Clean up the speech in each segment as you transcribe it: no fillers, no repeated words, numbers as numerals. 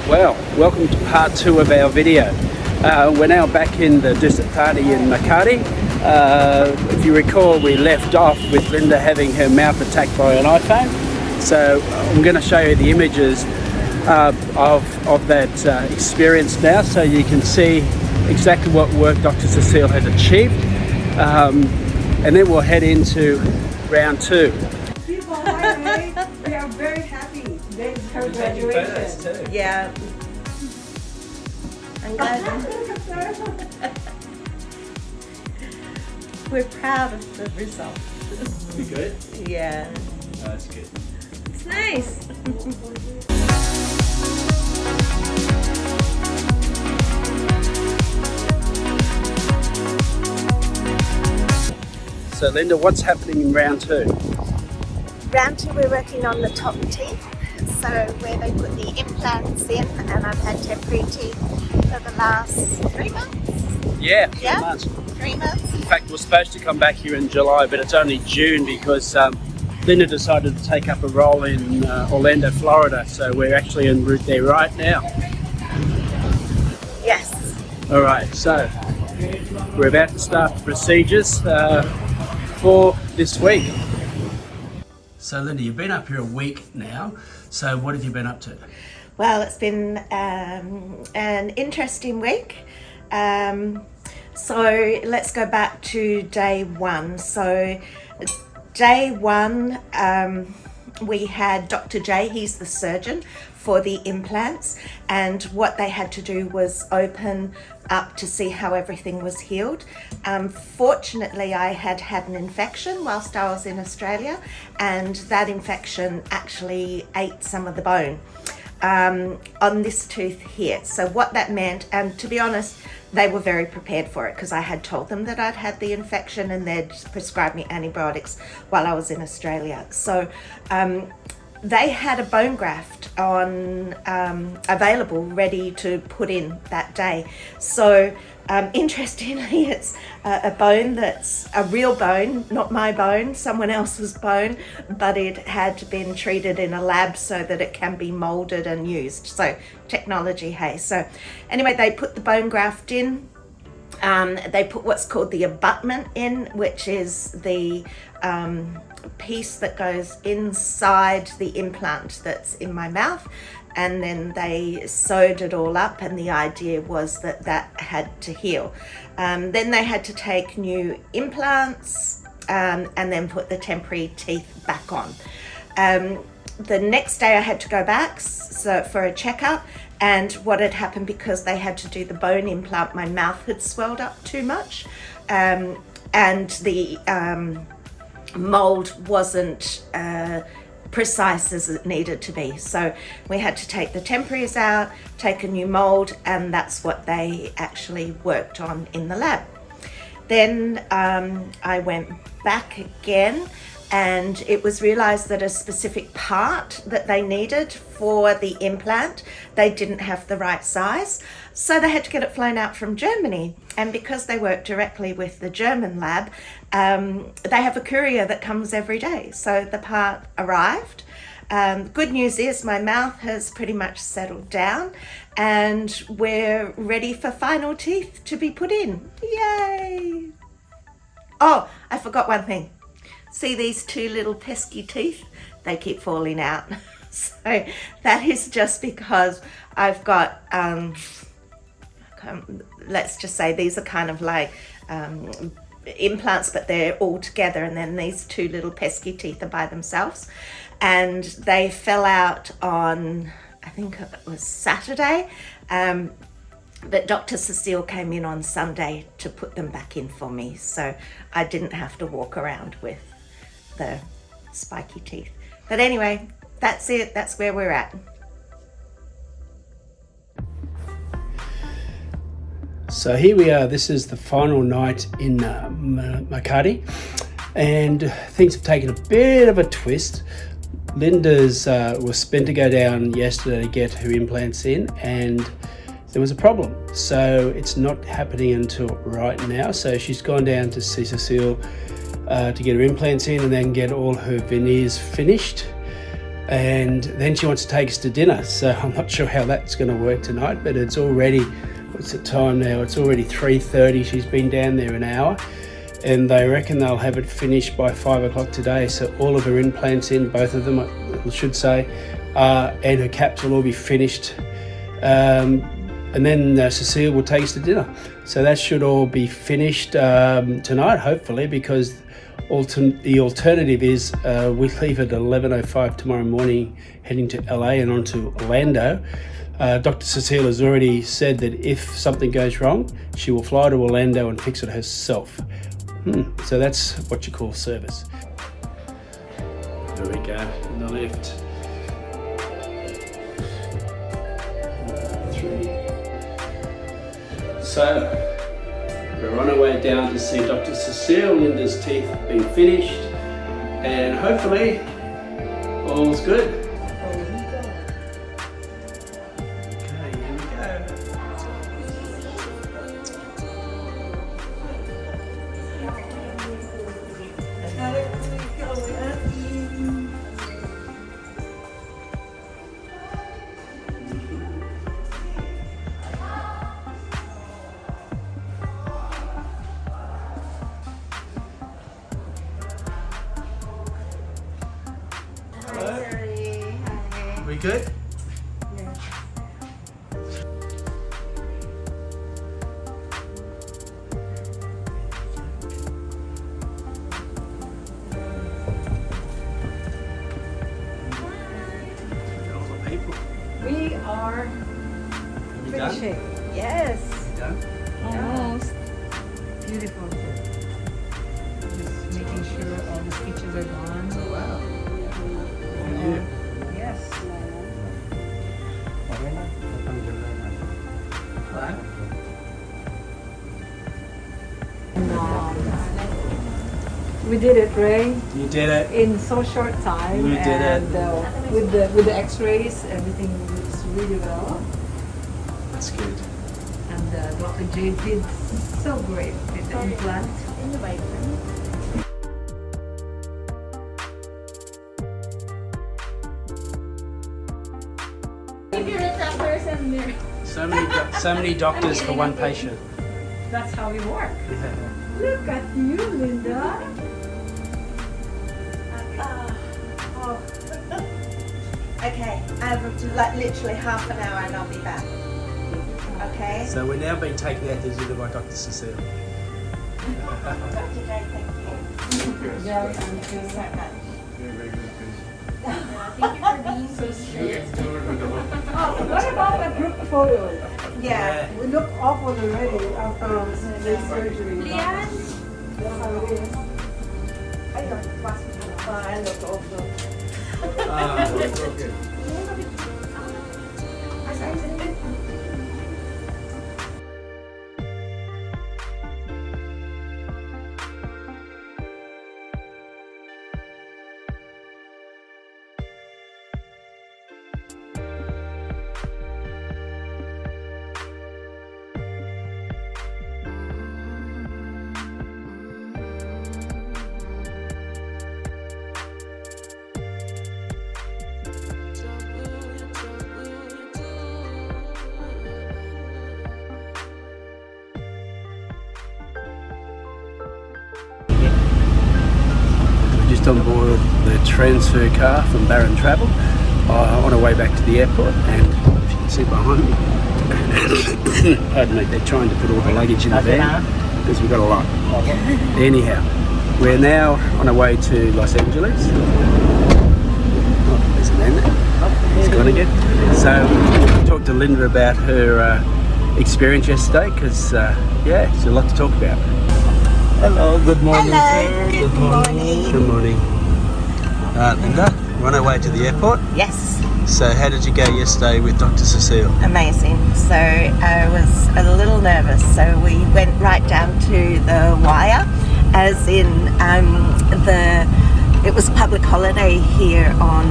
Well, welcome to part 2 of our video. We're now back in the Desert Party in Makati. If you recall, we left off with Linda having her mouth attacked by an iPhone. So I'm going to show you the images of that experience now, so you can see exactly what work Dr. Cecile has achieved. And then we'll head into round 2. People, hi, we are very happy. Today's her graduation. Yeah. I'm glad. We're proud of the result. You good? Yeah. Oh, that's good. It's nice. So Linda, what's happening in round 2? Round 2, we're working on the top teeth, so where they put the implants in, and I've had temporary teeth for the last 3 months. Yeah, 3 Yeah. months. 3 months. In fact, we're supposed to come back here in July, but it's only June because Linda decided to take up a role in Orlando, Florida, so we're actually en route there right now. Yes. All right, so we're about to start the procedures for this week. So Linda, you've been up here a week now, so what have you been up to? Well, it's been an interesting week. So let's go back to day 1. So day 1, we had Dr. J, he's the surgeon for the implants, and what they had to do was open up to see how everything was healed. Fortunately, I had an infection whilst I was in Australia, and that infection actually ate some of the bone on this tooth here. So what that meant, and to be honest, they were very prepared for it because I had told them that I'd had the infection and they'd prescribed me antibiotics while I was in Australia. So they had a bone graft on available, ready to put in that day. So interestingly, it's a bone that's a real bone, not my bone, someone else's bone, but it had been treated in a lab so that it can be molded and used. So technology, hey. So anyway, they put the bone graft in. They put what's called the abutment in, which is the piece that goes inside the implant that's in my mouth, and then they sewed it all up, and the idea was that that had to heal. Then they had to take new implants and then put the temporary teeth back on. The next day I had to go back for a checkup, and what had happened, because they had to do the bone implant, my mouth had swelled up too much, and the mold wasn't precise as it needed to be. So we had to take the temporaries out, take a new mold, and that's what they actually worked on in the lab. Then I went back again, and it was realized that a specific part that they needed for the implant, they didn't have the right size. So they had to get it flown out from Germany. And because they work directly with the German lab, they have a courier that comes every day. So the part arrived. Good news is my mouth has pretty much settled down, and we're ready for final teeth to be put in. Yay! Oh, I forgot one thing. See these 2 little pesky teeth? They keep falling out. So that is just because I've got, let's just say these are kind of like implants, but they're all together, and then these 2 little pesky teeth are by themselves. And they fell out on, I think it was Saturday, but Dr. Cecile came in on Sunday to put them back in for me, so I didn't have to walk around with the spiky teeth. But anyway, that's it. That's where we're at. So here we are. This is the final night in Makati, and things have taken a bit of a twist. Linda's was meant to go down yesterday to get her implants in, and there was a problem. So it's not happening until right now. So she's gone down to see Cecile to get her implants in and then get all her veneers finished. and then she wants to take us to dinner. So I'm not sure how that's going to work tonight, but it's already, what's the time now? It's already 3:30. She's been down there an hour, and they reckon they'll have it finished by 5 o'clock today. So all of her implants in, both of them, I should say, and her caps will all be finished. And then Cecile will take us to dinner. So that should all be finished tonight, hopefully, because the alternative is we leave at 11:05 tomorrow morning, heading to LA and on to Orlando. Dr. Cecile has already said that if something goes wrong, she will fly to Orlando and fix it herself. So that's what you call service. There we go, in the lift. 3. So, we're on our way down to see Dr. Cecile. Linda's teeth have been finished, and hopefully all's good. Okay, here we go. We good? We are finishing. Yes. Done? Almost. Beautiful. Just making sure all the stitches are gone. Oh, wow. Yes. And, we did it, Ray. You did it. In so short time. We did it. And with the X-rays, everything looks really well. That's good. And Dr. J did so great with the implant. So many doctors for one patient. That's how we work. Yeah. Look at you, Linda. Okay, I have like literally half an hour and I'll be back. Okay? So we're now being taken out to dinner by Dr. Cecile. Dr. J, thank you. Yeah, Thank you so much. Thank you for being so sweet. Oh, what about the group photo? Yeah. We look awful already after the surgery. Leanne? That's how it is. I don't pass me. I look awful. Okay. On board the transfer car from Barron Travel on our way back to the airport, and if you can see behind me, pardon me, they're trying to put all the luggage in the van because we've got a lot. Anyhow, we're now on our way to Los Angeles. Oh, there's a man there. He's gone again. So I talked to Linda about her experience yesterday because yeah, there's a lot to talk about. Hello, good morning. Hello, good morning. Good morning. Linda, we're on our way to the airport. Yes, So how did you go yesterday with Dr. Cecile? amazing. So I was a little nervous. So we went right down to the wire, as in it was public holiday here on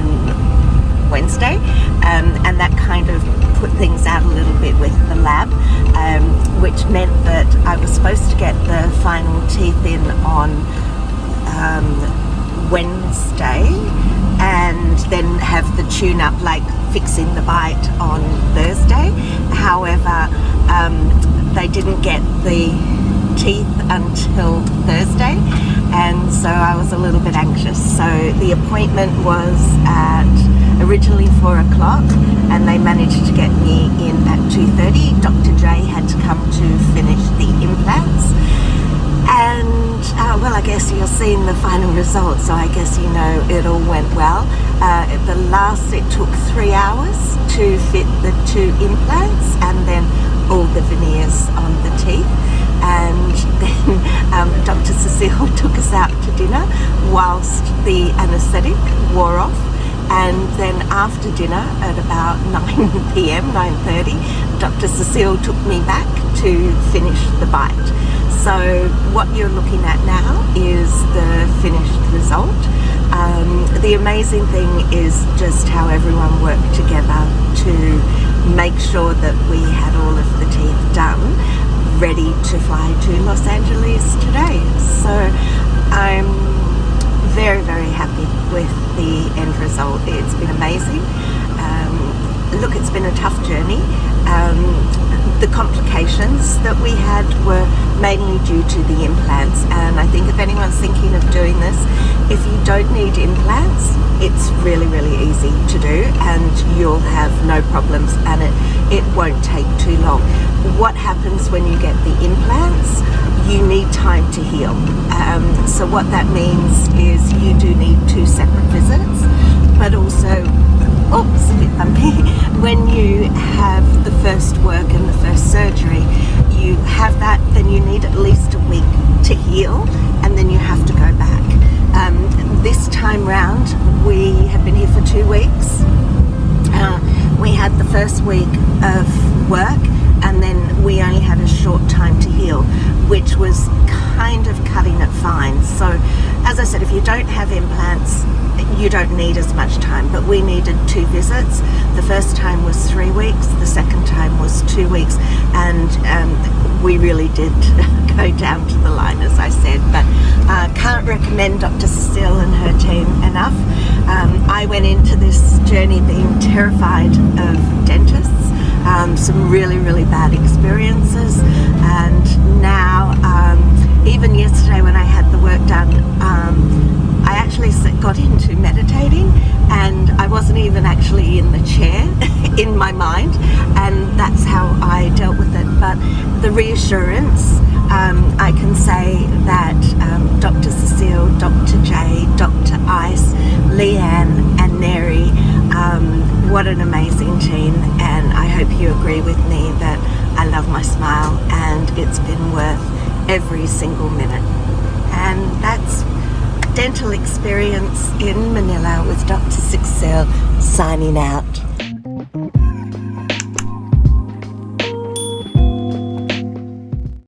Wednesday, and that kind of put things out a little bit with the lab, which meant that I was supposed to get the final teeth in on Wednesday, and and then have the tune-up, like fixing the bite on Thursday. However, they didn't get the teeth until Thursday, and so I was a little bit anxious. So the appointment was at originally 4 o'clock, and they managed to get me in at 2:30. Dr. J had to come to finish the implants, and well, I guess you're seeing the final result, so I guess you know it all went well. It took 3 hours to fit the 2 implants and then all the veneers on the teeth. And then Dr. Cecile took us out to dinner whilst the anaesthetic wore off. And then after dinner at about 9 p.m, 9:30, Dr. Cecile took me back to finish the bite. So what you're looking at now is the finished result. The amazing thing is just how everyone worked together to make sure that we had all of the teeth done, ready to fly to Los Angeles today. So I'm very, very happy with the end result. It's been amazing. Look, it's been a tough journey. The complications that we had were mainly due to the implants, and I think if anyone's thinking of doing this, if you don't need implants, it's really, really easy to do, and you'll have no problems, and it won't take too long. What happens when you get the implants? You need time to heal. So what that means is you do need 2 separate visits, but also, oops, a bit bumpy, when you have the first work and the first surgery, you have that, then you need at least a week to heal, and then you have to go back. This time round, we have been here for 2 weeks. We had the first week of work, and then we only had a short time to heal, which was kind of cutting it fine. So as I said, if you don't have implants, you don't need as much time, but we needed 2 visits. The first time was 3 weeks, the second time was 2 weeks, and we really did go down to the line, as I said, but can't recommend Dr. Cecile and her team enough. I went into this journey being terrified of dentists, some really, really bad experiences, and now even yesterday when I had the work done, I actually got into meditating, and I wasn't even actually in the chair in my mind, and that's how I dealt with it. But the reassurance, I can say that Dr. Cecile, Dr. J, Dr. Ice, Leanne and Neri, what an amazing team, and I hope you agree with me that I love my smile, and it's been worth every single minute. And that's Dental Experience in Manila with Dr. Cecile signing out.